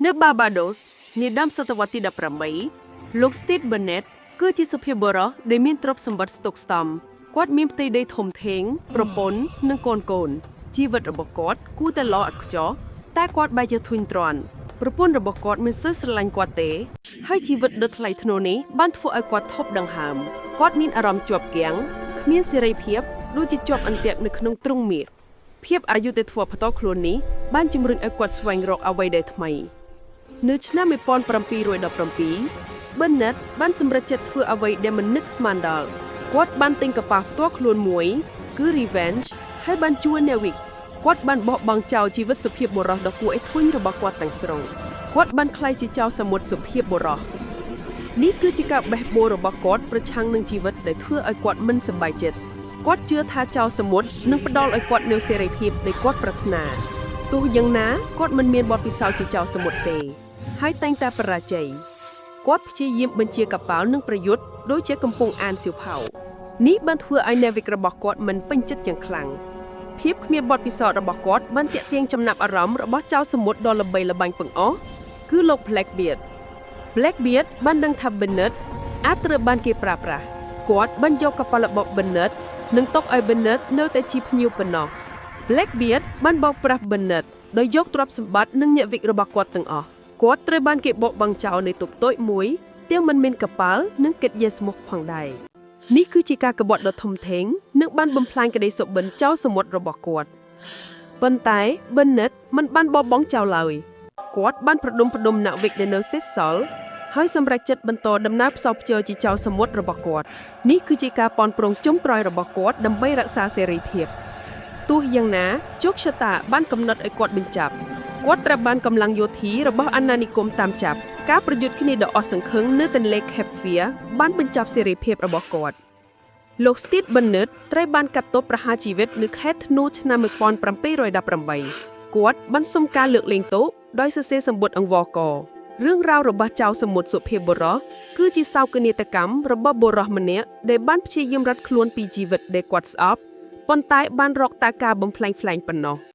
នៅបាបាដូសនាដើមសតវត្សទី18លោក Steve Bennett គឺជាសុភាពបុរសដែលមានទ្រព្យសម្បត្តិស្តុកស្តម្ភគាត់មានផ្ទៃដីធំធេងប្រពន្ធនិងកូនជីវិតរបស់គាត់គួរតែល្អឥតខ្ចោះតែគាត់បែរជាធុញទ្រាន់ប្រពន្ធរបស់គាត់មិនសូវស្រឡាញ់គាត់ទេហើយជីវិតដ៏ថ្លៃថ្នូរនេះបានធ្វើឲ្យគាត់ថប់ដង្ហើមគាត់មានអារម្មណ៍ជាប់គាំងគ្មានសេរីភាពដូចជាជាប់អន្ទាក់នៅក្នុងទ្រុងមាសភាពអយុត្តិធម៌ផ្ទាល់ខ្លួននេះបានជំរុញឲ្យគាត់ស្វែងរកអ្វីដែលថ្មីនៅឆ្នាំ1717 Bennett បានសម្រេចចិត្តធ្វើអ្វីដែលមិននឹកស្មានដល់គាត់បានទិញកប៉ាល់ផ្ទាល់ខ្លួនមួយគឺ Revenge ហើយបានជួល Nevick គាត់បានបោះបង់ចោលជីវិតសុភាពបុរសដ៏គួរឲ្យធុញរបស់គាត់ទាំងស្រុងគាត់បានក្លាយជាចៅសមុទ្រសុភាពបុរសនេះគឺជាការបេះបូររបស់គាត់ប្រឆាំងនឹងជីវិតដែលធ្វើឲ្យគាត់មិនសប្បាយចិត្តគាត់ជឿថាចៅសមុទ្រនឹងផ្ដល់ឲ្យគាត់នូវសេរីភាពដែលគាត់ប្រាថ្នាទោះយ៉ាងណាគាត់មិនមានបទពិសោធន៍ជាចៅសមុទ្រទេហើយតែងតែបរាជ័យគាត់ព្យាយាមបញ្ជាកប៉ាល់និងប្រយុទ្ធដូចជាកំពុងអានសៀវភៅនេះបានធ្វើឲ្យ Nevick របស់គាត់មិនពេញចិត្តយ៉ាងខ្លាំងភាពគ្មានបទពិសោធន៍របស់គាត់បានទាក់ទាញចំណាប់អារម្មណ៍របស់ចៅសមុទ្រដ៏ល្បីល្បាញបង្អស់គឺលោក Blackbeard បានដឹងថា Bennett អាចត្រូវបានគេប្រើប្រាស់គាត់បានយកកប៉ាល់របស់ Bennett និងទុកឲ្យ Bennett នៅតែជាភ្ញៀវប៉ុណ្ណោះ Blackbeard បានបោកប្រាស់ Bennett ដោយយកទ្រព្យសម្បត្តិនិងអ្នកវិករបស់គាត់ទាំងអស់គាត់ត្រូវបានគេបោកបង់ចោលនៅទូកតូចមួយទាំងមិនមានកប៉ាល់និងកិត្តិយសមុខផងដែរនេះគឺជាការក្បត់ដ៏ធំធេងនិងបានបំផ្លាញក្តីសុបិនចៅសមុទ្ររបស់គាត់ប៉ុន្តែ Bennett មិនបានបោះបង់ចោលឡើយគាត់បានប្រដុំអ្នកវិកដែលនៅសេសសល់ហើយសម្រេចចិត្តបន្តដំណើរផ្សព្វផ្សាយជាចៅសមុទ្ររបស់គាត់នេះគឺជាការប៉ុនប្រងចុងក្រោយរបស់គាត់ដើម្បីរក្សាសេរីភាពទោះយ៉ាងណាជោគជតាបានកំណត់ឲ្យគាត់បញ្ចប់គាត់ត្រូវបានកម្លាំងយោធារបស់អាណានិគមតាមចាប់ការប្រយុទ្ធគ្នាដ៏អស់សង្ឃឹមនៅទន្លេ Cape Fear បានបញ្ចប់សេរីភាពរបស់គាត់លោក Steve Bennett ត្រូវបានកាត់ទោសប្រហារជីវិតនៅខែធ្នូឆ្នាំ1718គាត់បានសុំការលើកលែងទោសដោយសរសេរសម្បត្តិអង្វរករឿងរ៉ាវរបស់ចៅសមុទ្រសុភាពបុរសគឺជាសោកនាដកម្មរបស់បុរសម្នាក់ដែលបានព្យាយាមរត់ខ្លួនពីជីវិតដែលគាត់ស្អប់ប៉ុន្តែបានរកតែការបំផ្លាញប៉ុណ្ណោះ